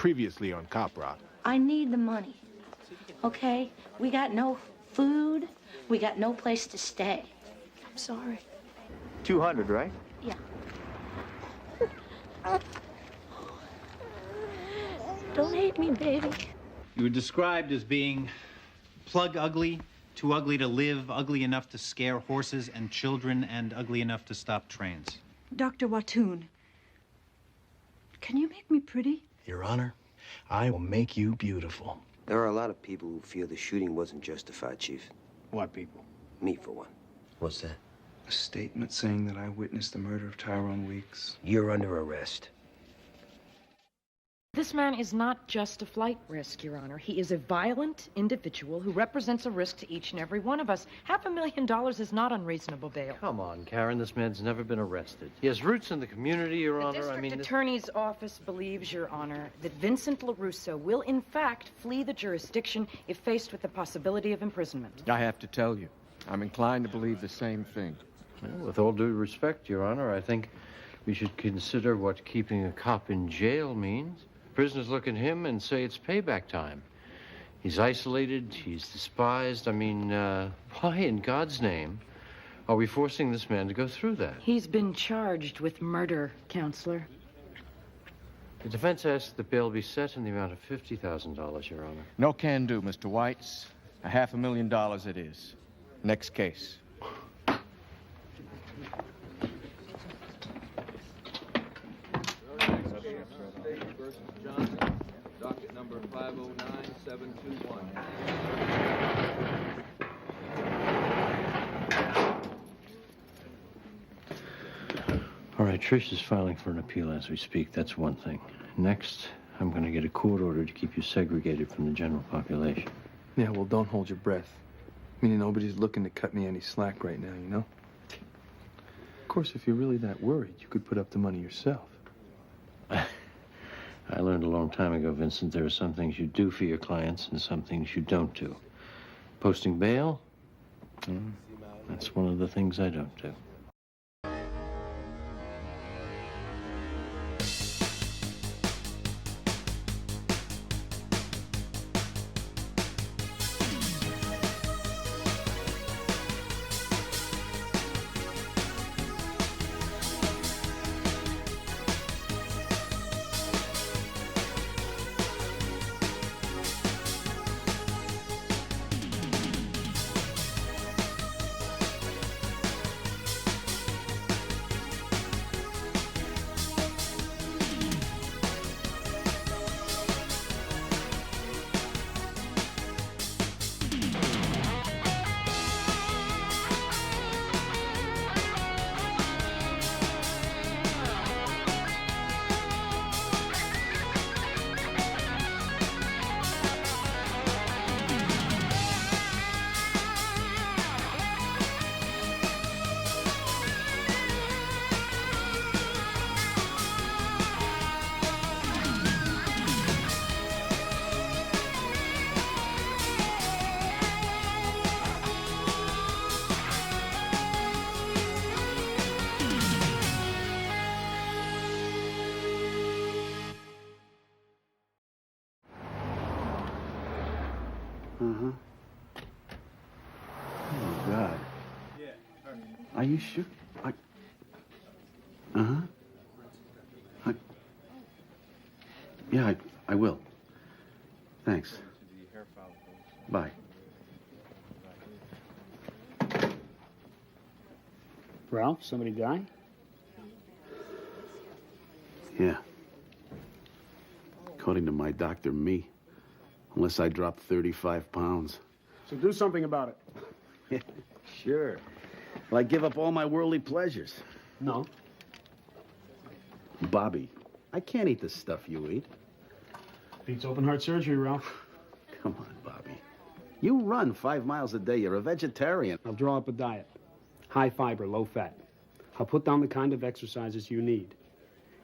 previously on Cop Rock. I need the money, okay? We got no food. We got no place to stay. I'm sorry. 200, right? Yeah. Don't hate me, baby. You were described as being plug ugly, too ugly to live, ugly enough to scare horses and children, and ugly enough to stop trains. Dr. Watoon, can you make me pretty? Your Honor, I will make you beautiful. There are a lot of people who feel the shooting wasn't justified, Chief. What people? Me, for one. What's that? A statement saying that I witnessed the murder of Tyrone Weeks. You're under arrest. This man is not just a flight risk, Your Honor. He is a violent individual who represents a risk to each and every one of us. $500,000 is not unreasonable bail. Come on, Karen, this man's never been arrested. He has roots in the community, Your Honor. The district attorney's office believes, Your Honor, that Vincent LaRusso will, in fact, flee the jurisdiction if faced with the possibility of imprisonment. I have to tell you, I'm inclined to believe the same thing. Well, with all due respect, Your Honor, I think we should consider what keeping a cop in jail means. Prisoners look at him and say it's payback time. He's isolated, he's despised. I mean, why in God's name are we forcing this man to go through that? He's been charged with murder, Counselor. The defense asks that bail be set in the amount of $50,000, Your Honor. No can do, Mr. Weitz. $500,000 it is. Next case. Docket number 509721. All right, Trish is filing for an appeal as we speak. That's one thing. Next, I'm going to get a court order to keep you segregated from the general population. Yeah, well, don't hold your breath. Meaning nobody's looking to cut me any slack right now, you know? Of course, if you're really that worried, you could put up the money yourself. I learned a long time ago, Vincent, there are some things you do for your clients and some things you don't do. Posting bail? That's one of the things I don't do. Uh-huh. Oh, God. Are you sure? Uh-huh. Yeah, I will. Thanks. Bye. Ralph, somebody die? Yeah. According to my doctor, me. Unless I drop 35 pounds. So do something about it. Sure. Well, I give up all my worldly pleasures. No. Bobby, I can't eat the stuff you eat. Beats open heart surgery, Ralph. Come on, Bobby. You run 5 miles a day. You're a vegetarian. I'll draw up a diet. High fiber, low fat. I'll put down the kind of exercises you need.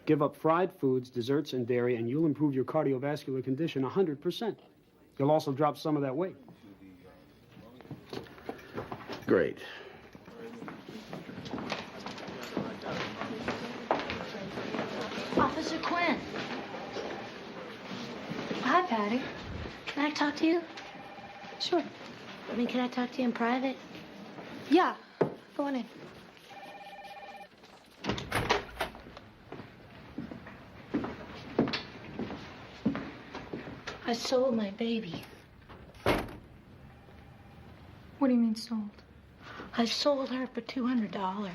Give up fried foods, desserts, and dairy, and you'll improve your cardiovascular condition 100%. You'll also drop some of that weight. Great. Officer Quinn. Patty, can I talk to you? Sure. I mean, can I talk to you in private? Yeah. Go on in. I sold my baby. What do you mean sold? I sold her for $200.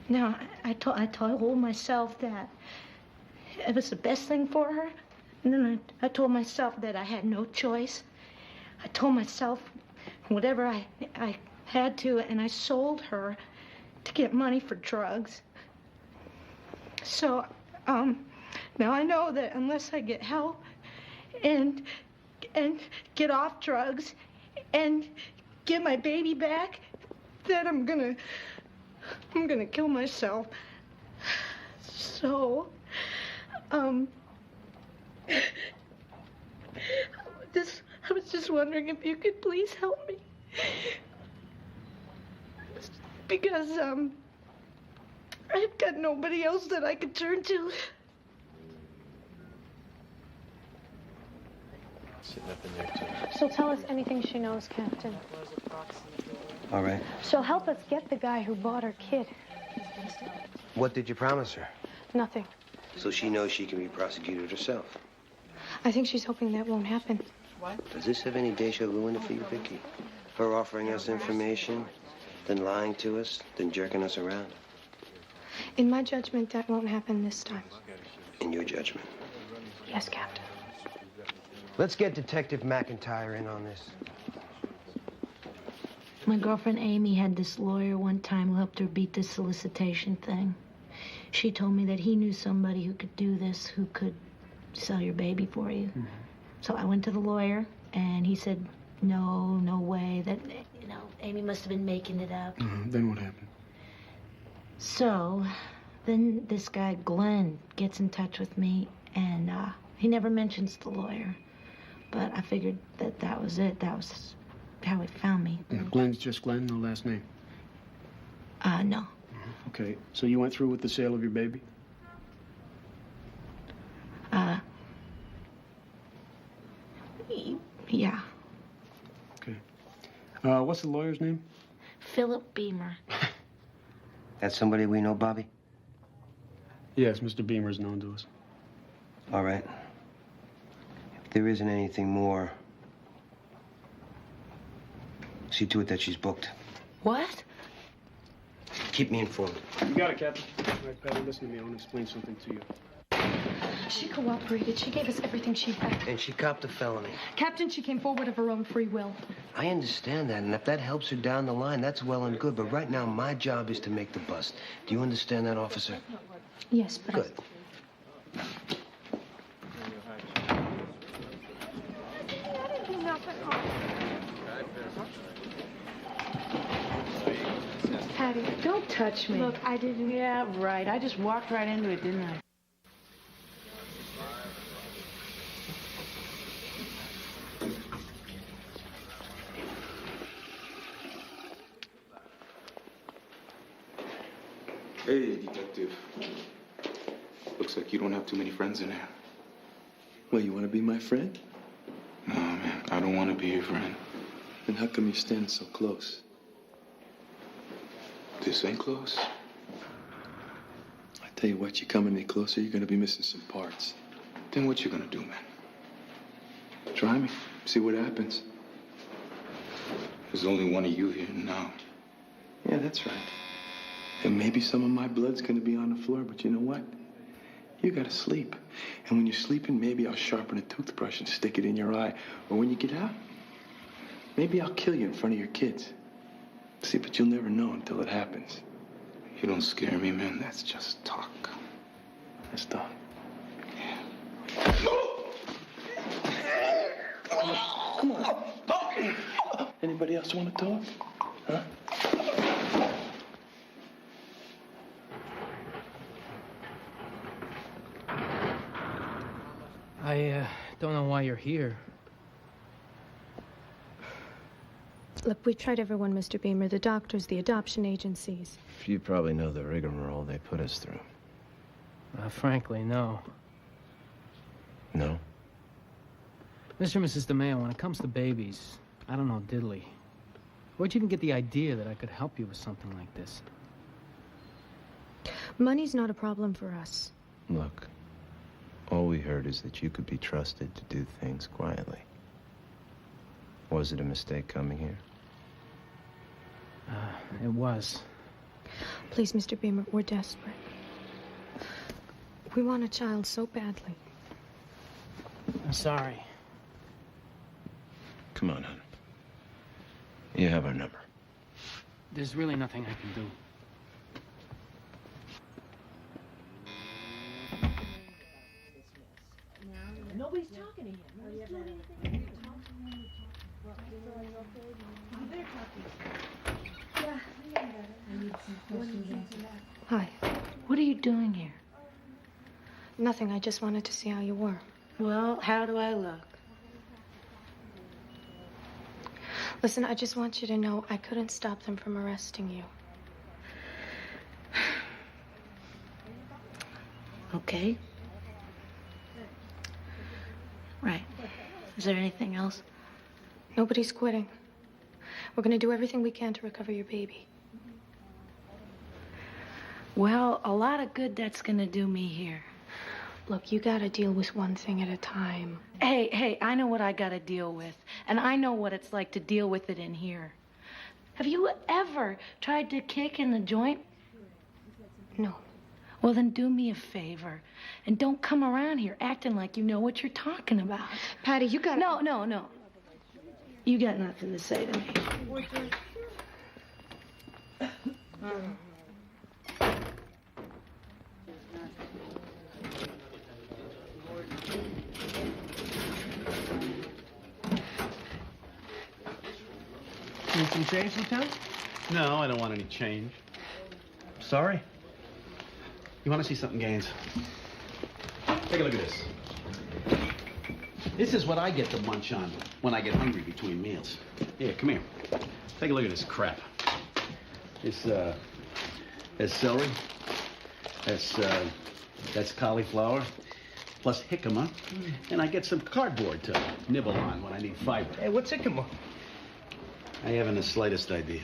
Now, I told myself that it was the best thing for her. And then I told myself that I had no choice. I told myself whatever I had to, and I sold her to get money for drugs. So, now I know that unless I get help and get off drugs and get my baby back, then I'm gonna kill myself. So, I was just wondering if you could please help me. Because, I've got nobody else that I could turn to. Sitting up in there, too. She'll tell us anything she knows, Captain. All right. She'll help us get the guy who bought her kid. What did you promise her? Nothing. So she knows she can be prosecuted herself. I think she's hoping that won't happen. Does this have any deja vu in it for you, Vicky? Her offering us information, then lying to us, then jerking us around? In my judgment, that won't happen this time. In your judgment? Yes, Captain. Let's get Detective McIntyre in on this. My girlfriend Amy had this lawyer one time who helped her beat this solicitation thing. She told me that he knew somebody who could do this, who could sell your baby for you. Mm-hmm. So I went to the lawyer, and he said, no way, that, Amy must have been making it up. Then what happened? So, then this guy, Glenn, gets in touch with me, and he never mentions the lawyer. But I figured that was it. That was how he found me. Yeah, Glenn's just Glenn, no last name? No. Okay, so you went through with the sale of your baby? Yeah. Okay. What's the lawyer's name? Philip Beamer. That's somebody we know, Bobby? Yes, Mr. Beamer's known to us. All right. If there isn't anything more, see to it that she's booked. What? Keep me informed. You got it, Captain. All right, Patty, listen to me. I want to explain something to you. She cooperated. She gave us everything she had. And she copped a felony. Captain, she came forward of her own free will. I understand that, and if that helps her down the line, that's well and good. But right now, my job is to make the bust. Do you understand that, officer? Yes, but Good. Patty, Don't touch me. look, I didn't... Yeah, right. I just walked right into it, didn't I? Hey, detective. Looks like you don't have too many friends in there. Well, you want to be my friend? No, man, I don't want to be your friend. Then how come you stand so close? This ain't close. I tell you what, you come any closer, you're going to be missing some parts. Then what you gonna do, man? Try me. See what happens. There's only one of you here now. Yeah, that's right. And maybe some of my blood's going to be on the floor, but you know what? You got to sleep. And when you're sleeping, maybe I'll sharpen a toothbrush and stick it in your eye. Or when you get out, maybe I'll kill you in front of your kids. See, but you'll never know until it happens. You don't scare me, man. That's just talk. That's talk. Yeah. Come on. Anybody else want to talk? Huh? I don't know why you're here. Look, we tried everyone, Mr. Beamer. The doctors, the adoption agencies. You probably know the rigmarole they put us through. Frankly, no. No? Mr. and Mrs. DeMeo, when it comes to babies, I don't know diddly. Where'd you even get the idea that I could help you with something like this? Money's not a problem for us. Look, all we heard is that you could be trusted to do things quietly. Was it a mistake coming here? It was. Please, Mr. Beamer, we're desperate. We want a child so badly. I'm sorry. Come on, hon. You have our number. There's really nothing I can do. Nobody's talking to him. Nobody's doing anything. Hi. What are you doing here? Nothing. I just wanted to see how you were. Well, how do I look? Listen, I just want you to know I couldn't stop them from arresting you. Okay. Right. Is there anything else? Nobody's quitting. We're going to do everything we can to recover your baby. Well, a lot of good that's gonna do me here. Look, you gotta deal with one thing at a time. Hey, I know what I gotta deal with. And I know what it's like to deal with it in here. Have you ever tried to kick in the joint? No. Well, then do me a favor. And don't come around here acting like you know what you're talking about. Patty, you gotta... No. You got nothing to say to me. Need some change, Lieutenant? No, I don't want any change. Sorry. You want to see something, Gaines? Take a look at this. This is what I get to munch on when I get hungry between meals. Here, come here. Take a look at this crap. That's celery. That's cauliflower. Plus jicama. And I get some cardboard to nibble on when I need fiber. Hey, what's jicama? I haven't the slightest idea.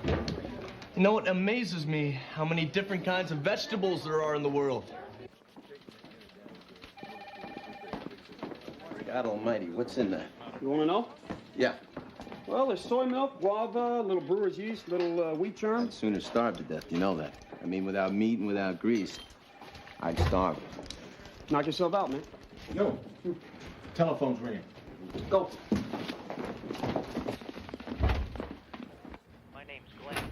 You know, it amazes me how many different kinds of vegetables there are in the world. God almighty, what's in there? You want to know? Yeah. Well, there's soy milk, guava, little brewer's yeast, little wheat germ. I'd sooner starve to death, you know that. I mean, without meat and without grease, I'd starve. Knock yourself out, man. Yo, telephone's ringing. Go. My name's Glenn.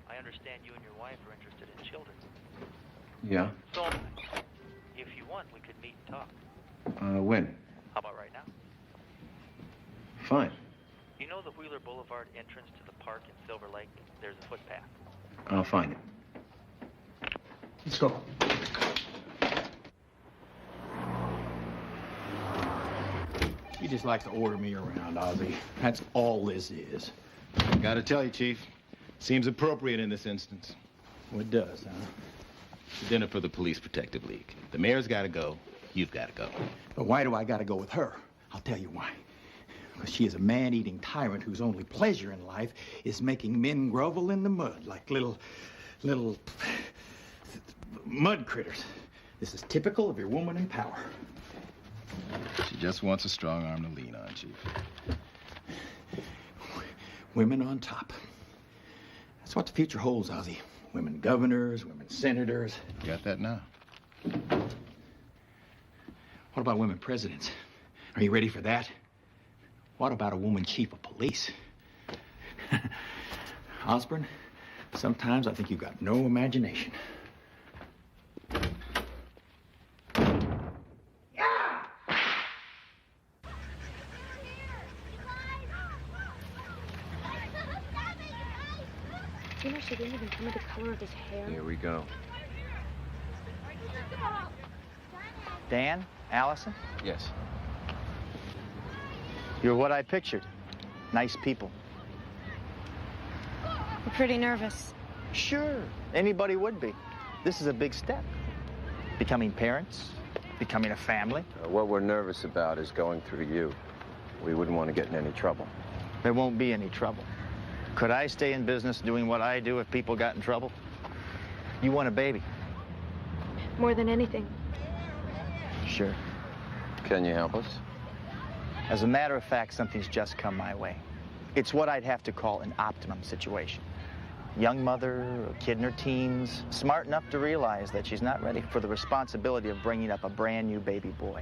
I understand you and your wife are interested in children. Yeah? So, if you want, we could meet and talk. When? How about right now? Fine. You know the Wheeler Boulevard entrance to the park in Silver Lake? There's a footpath. I'll find it. Let's go. You just like to order me around, Ozzy. That's all this is. Gotta tell you, Chief, seems appropriate in this instance. Well, it does, huh? Dinner for the Police Protective League. The mayor's gotta go. You've gotta go. But why do I gotta go with her? I'll tell you why. Because she is a man-eating tyrant whose only pleasure in life is making men grovel in the mud like little mud critters. This is typical of your woman in power. She just wants a strong arm to lean on, Chief. Women on top. That's what the future holds, Ozzy. Women governors, women senators. Got that now? What about women presidents? Are you ready for that? What about a woman chief of police? Osborne, sometimes I think you've got no imagination. You know, she didn't even come with the color of his hair. Here we go. Dan? Allison? Yes. You're what I pictured. Nice people. We're pretty nervous. Sure. Anybody would be. This is a big step. Becoming parents? Becoming a family? What we're nervous about is going through you. We wouldn't want to get in any trouble. There won't be any trouble. Could I stay in business doing what I do if people got in trouble? You want a baby? More than anything. Sure. Can you help us? As a matter of fact, something's just come my way. It's what I'd have to call an optimum situation. Young mother, a kid in her teens, smart enough to realize that she's not ready for the responsibility of bringing up a brand new baby boy.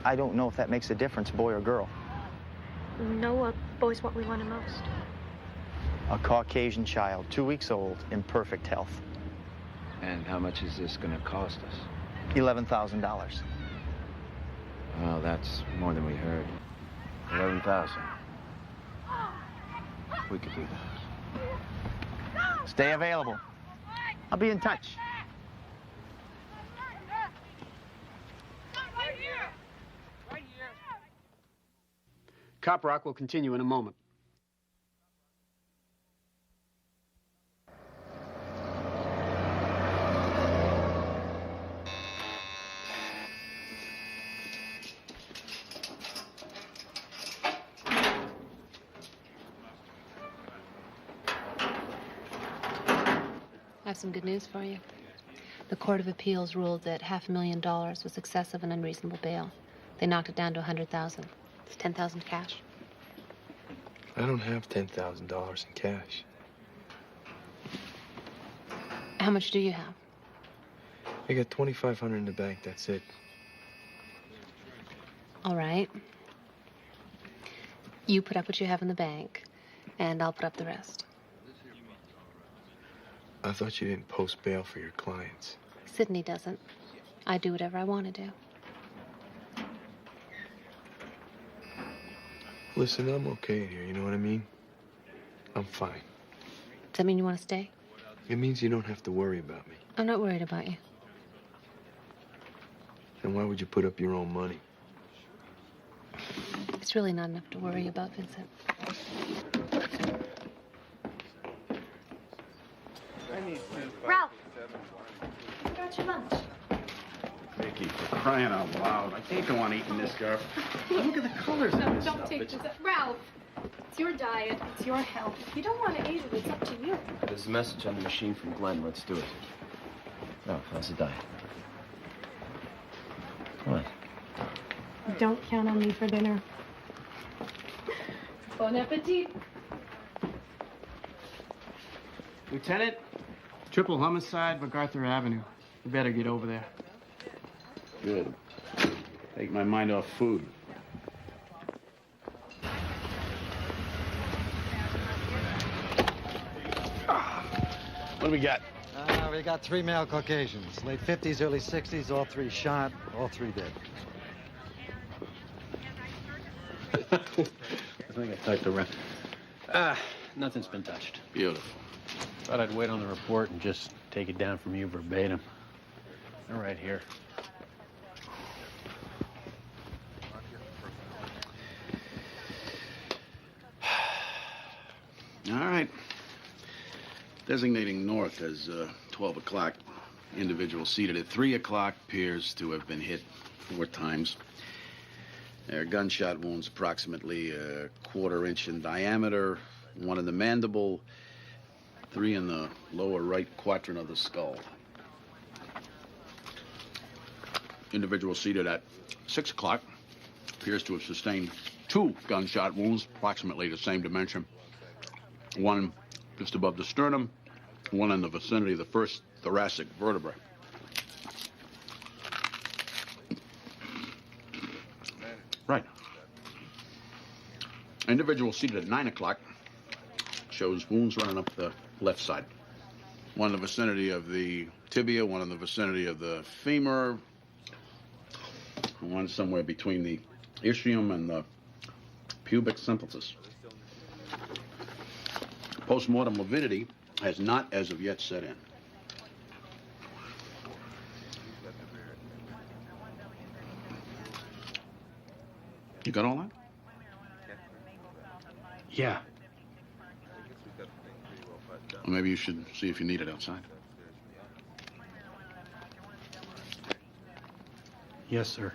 I don't know if that makes a difference, boy or girl. No, boy's what we wanted most. A Caucasian child, 2 weeks old, in perfect health. And how much is this going to cost us? $11,000. Well, that's more than we heard. 11,000. We could do that. Stay available. I'll be in touch. Cop Rock will continue in a moment. I have some good news for you. The Court of Appeals ruled that $500,000 was excessive and unreasonable bail. They knocked it down to $100,000. It's $10,000 cash. I don't have $10,000 in cash. How much do you have? I got $2,500 in the bank, that's it. All right. You put up what you have in the bank, and I'll put up the rest. I thought you didn't post bail for your clients. Sydney doesn't. I do whatever I want to do. Listen, I'm okay in here, you know what I mean? I'm fine. Does that mean you want to stay? It means you don't have to worry about me. I'm not worried about you. Then why would you put up your own money? It's really not enough to worry about, Vincent. Ralph! I got your lunch. Vicky, for crying out loud. I can't go on eating this stuff. Look at the colors of this Don't stuff. take It's- this. Ralph! It's your diet. It's your health. If you don't want to eat it, it's up to you. There's a message on the machine from Glenn. Let's do it. Oh, how's the diet? What? Don't count on me for dinner. Bon appetit. Lieutenant, triple homicide, MacArthur Avenue. You better get over there. Good. Take my mind off food. What do we got? We got 3 male Caucasians, late 50s, early 60s, all 3 shot, all 3 dead. I think I typed around. Nothing's been touched. Beautiful. Thought I'd wait on the report and just take it down from you verbatim. All right, here. All right. Designating north as 12 o'clock. Individual seated at 3 o'clock appears to have been hit 4 times. Their gunshot wounds approximately a 1/4 inch in diameter, 1 in the mandible, 3 in the lower right quadrant of the skull. Individual seated at 6 o'clock appears to have sustained 2 gunshot wounds, approximately the same dimension. 1 just above the sternum, 1 in the vicinity of the first thoracic vertebrae. Right. Individual seated at 9 o'clock shows wounds running up the left side. 1 in the vicinity of the tibia, 1 in the vicinity of the femur, 1 somewhere between the ischium and the pubic symphysis. Postmortem lividity has not as of yet set in. You got all that? Yeah. Well, maybe you should see if you need it outside. Yes, sir.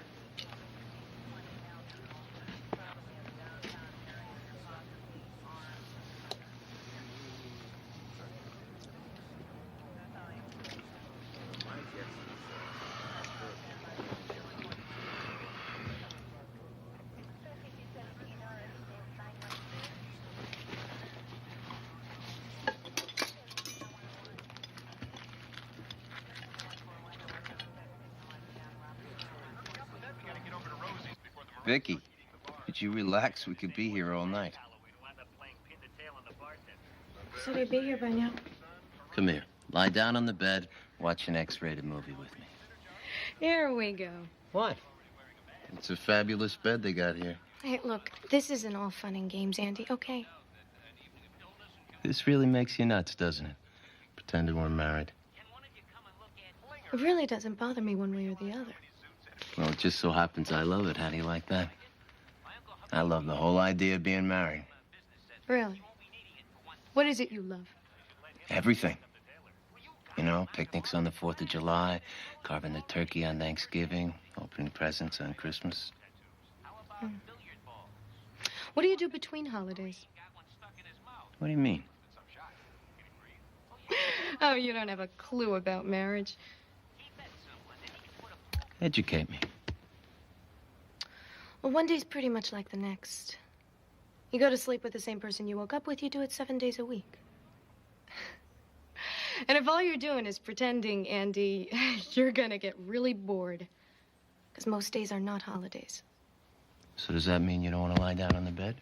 Vicky, could you relax? We could be here all night. Should I be here by now? Come here. Lie down on the bed. Watch an X-rated movie with me. Here we go. What? It's a fabulous bed they got here. Hey, look, this isn't all fun and games, Andy, okay? This really makes you nuts, doesn't it? Pretending we're married. It really doesn't bother me one way or the other. Well, it just so happens I love it. How do you like that? I love the whole idea of being married. Really? What is it you love? Everything. You know, picnics on the 4th of July, carving the turkey on Thanksgiving, opening presents on Christmas. Hmm. What do you do between holidays? What do you mean? Oh, you don't have a clue about marriage. Educate me. Well, one day's pretty much like the next. You go to sleep with the same person you woke up with, you do it 7 days a week. And if all you're doing is pretending, Andy, you're gonna get really bored. Because most days are not holidays. So does that mean you don't want to lie down on the bed?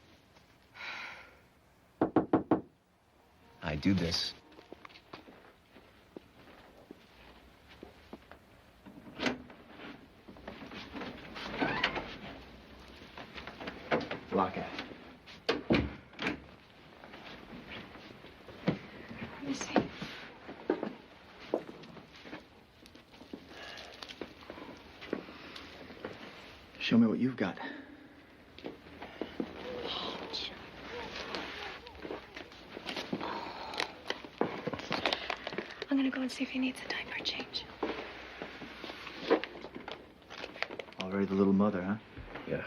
I do this. Lock it. Let me see. Show me what you've got. I'm gonna go and see if he needs a diaper change. Already the little mother, huh? Yeah.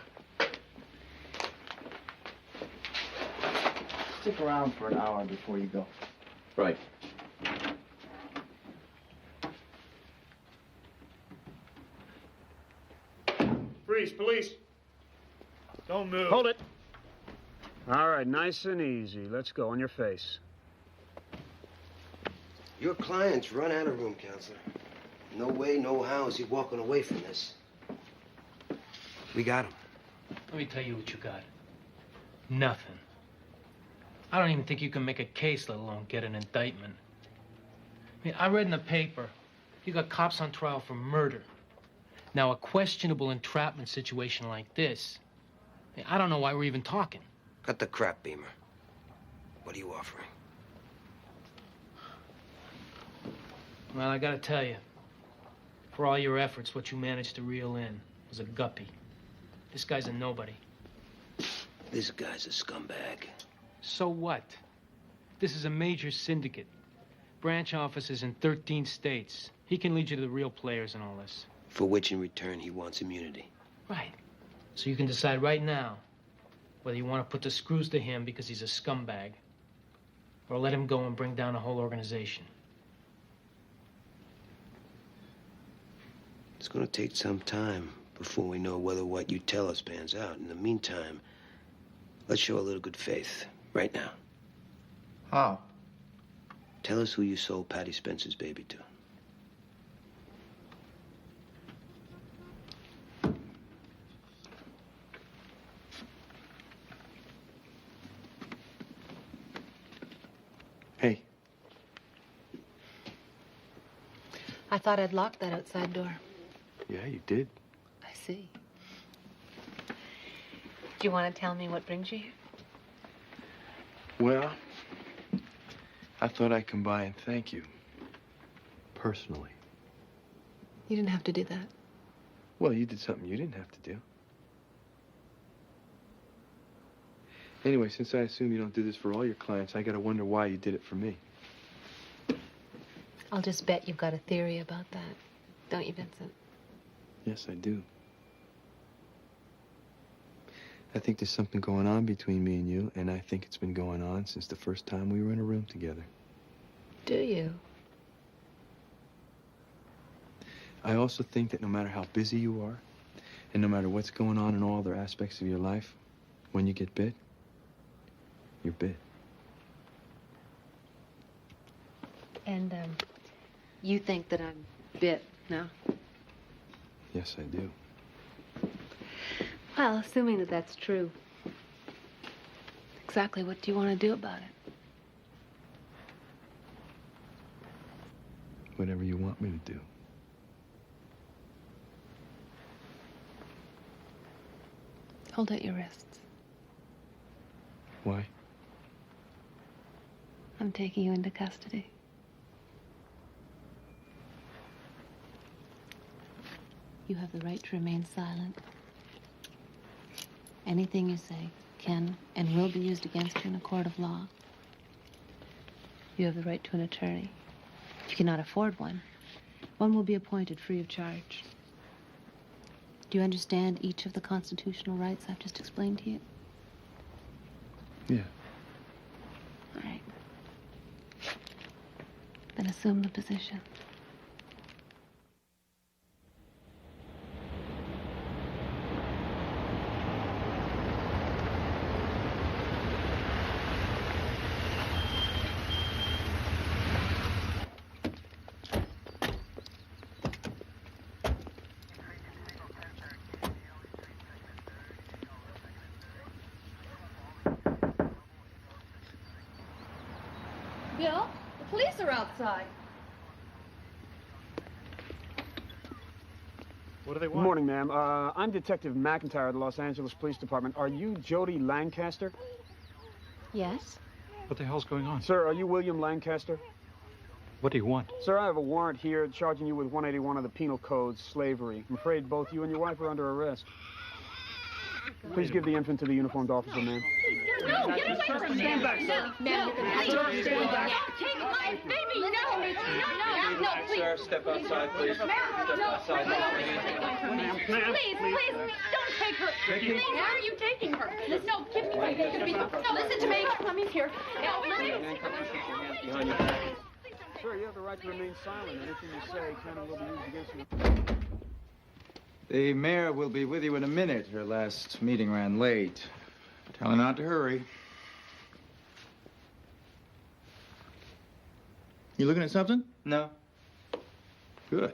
Stick around for an hour before you go. Right. Freeze, police. Don't move. Hold it. All right, nice and easy. Let's go on your face. Your client's run out of room, counselor. No way, no how is he walking away from this. We got him. Let me tell you what you got. Nothing. I don't even think you can make a case, let alone get an indictment. I mean, I read in the paper, you got cops on trial for murder. Now, a questionable entrapment situation like this, I don't know why we're even talking. Cut the crap, Beamer. What are you offering? Well, I gotta tell you, for all your efforts, what you managed to reel in was a guppy. This guy's a nobody. This guy's a scumbag. So what? This is a major syndicate. Branch offices in 13 states. He can lead you to the real players in all this. For which, in return, he wants immunity. Right. So you can decide right now whether you want to put the screws to him because he's a scumbag, or let him go and bring down a whole organization. It's gonna take some time before we know whether what you tell us pans out. In the meantime, let's show a little good faith right now. How? Tell us who you sold Patty Spencer's baby to. Hey. I thought I'd locked that outside door. Yeah, you did. I see. Do you want to tell me what brings you here? Well, I thought I'd come by and thank you. Personally. You didn't have to do that. Well, you did something you didn't have to do. Anyway, since I assume you don't do this for all your clients, I gotta wonder why you did it for me. I'll just bet you've got a theory about that. Don't you, Vincent? Yes, I do. I think there's something going on between me and you, and I think it's been going on since the first time we were in a room together. Do you? I also think that no matter how busy you are, and no matter what's going on in all other aspects of your life, when you get bit, you're bit. And, you think that I'm bit now? Yes, I do. Well, assuming that that's true, exactly what do you want to do about it? Whatever you want me to do. Hold out your wrists. Why? I'm taking you into custody. You have the right to remain silent. Anything you say can and will be used against you in a court of law. You have the right to an attorney. If you cannot afford one, one will be appointed free of charge. Do you understand each of the constitutional rights I've just explained to you? Yeah. All right. Then assume the position. Bill, the police are outside. What do they Good want? morning, ma'am. I'm Detective McIntyre of the Los Angeles Police Department. Are you Jody Lancaster? Yes? What the hell's going on? Sir, are you William Lancaster? What do you want? Sir, I have a warrant here charging you with 181 of the Penal Code, slavery. I'm afraid both you and your wife are under arrest. Please give the infant to the uniformed officer, ma'am. No, get away from me. Stand back, sir. No, please. Take my baby. No, please. Sir, step outside, please. Step outside. Please, don't take her. Please, where are you taking her? No, give me my baby. No, listen to me. Mommy's here. No, please. Sir, you have the right to remain silent. Anything you say can and will be used against you. The mayor will be with you in a minute. Her last meeting ran late. Tell her not to hurry. You looking at something? No. Good.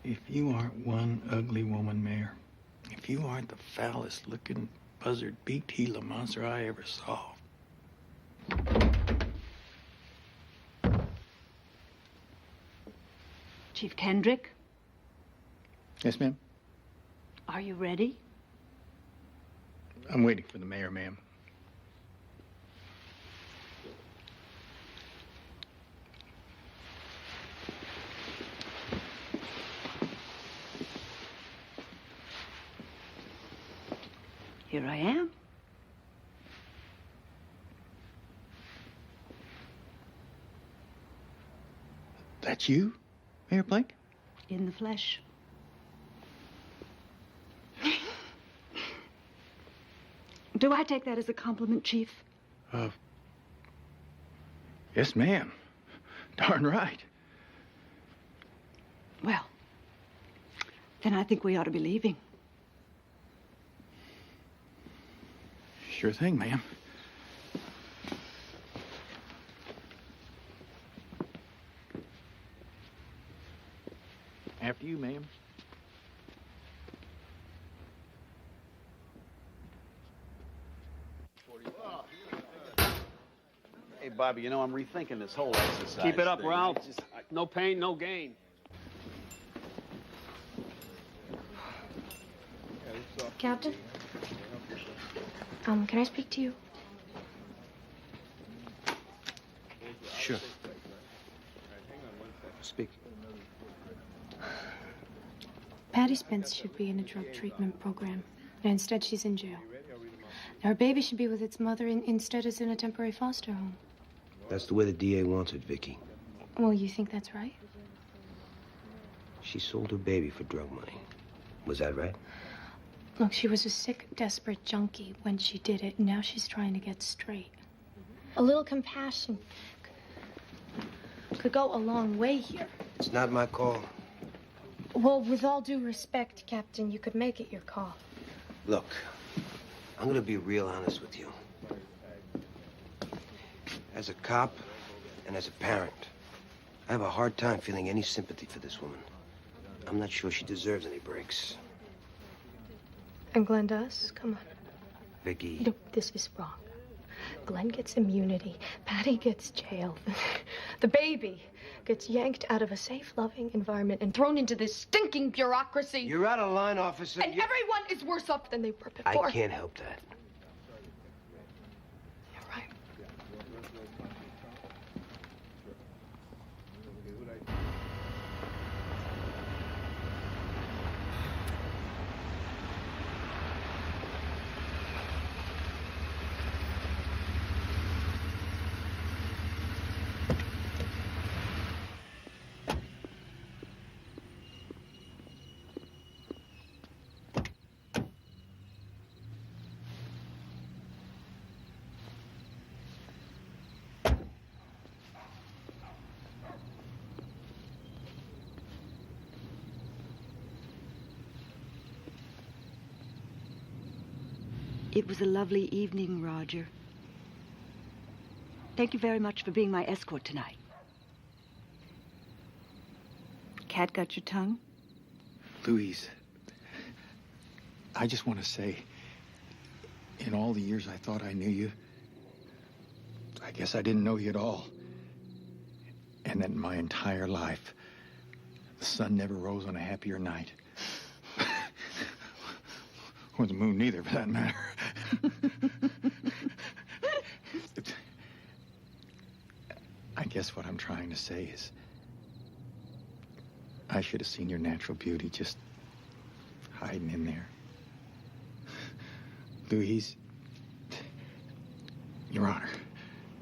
If you aren't one ugly woman, Mayor, if you aren't the foulest looking buzzard-beaked Gila monster I ever saw. Chief Kendrick, Yes, ma'am? are you ready? I'm waiting for the mayor, ma'am. Here I am. That's you, Mayor Blank? In the flesh. Do I take that as a compliment, Chief? Yes, ma'am. Darn right. Well, then I think we ought to be leaving. Sure thing, ma'am. After you, ma'am. Hey, Bobby, you know, I'm rethinking this whole exercise. Keep it up, thing. Ralph. It's just- No pain, no gain. Captain? Can I speak to you? Sure. Speak. Patty Spence should be in a drug treatment program. And instead, she's in jail. Now, her baby should be with its mother. Instead, is in a temporary foster home. That's the way the DA wants it, Vicky. Well, you think that's right? She sold her baby for drug money. Was that right? Look, she was a sick, desperate junkie when she did it, and now she's trying to get straight. A little compassion could go a long way here. It's not my call. Well, with all due respect, Captain, you could make it your call. Look, I'm gonna be real honest with you. As a cop and as a parent, I have a hard time feeling any sympathy for this woman. I'm not sure she deserves any breaks. And Glenn does? Come on. Vicky. No, this is wrong. Glenn gets immunity. Patty gets jailed. The baby gets yanked out of a safe, loving environment and thrown into this stinking bureaucracy. You're out of line, officer. And everyone is worse off than they were before. I can't help that. You're right. It was a lovely evening, Roger. Thank you very much for being my escort tonight. Cat got your tongue? Louise, I just want to say, in all the years I thought I knew you, I guess I didn't know you at all. And that in my entire life, the sun never rose on a happier night. Or the moon neither, for that matter. I guess what I'm trying to say is I should have seen your natural beauty just hiding in there. Louise, Your Honor,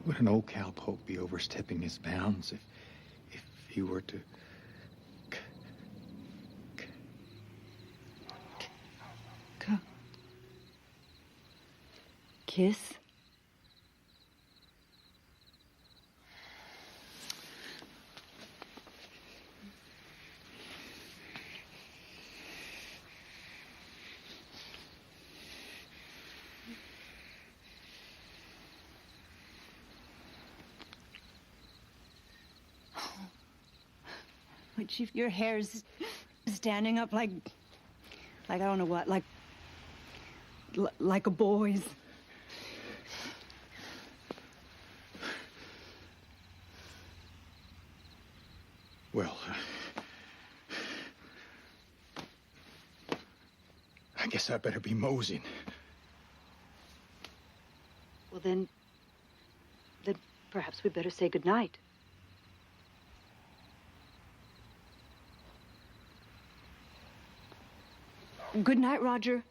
would an old cowpoke be overstepping his bounds if he were to... Kiss? But your hair's standing up like I don't know what, like a boy's. Well, I guess I better be moseying. Well, then perhaps we better say goodnight. Good night, Roger.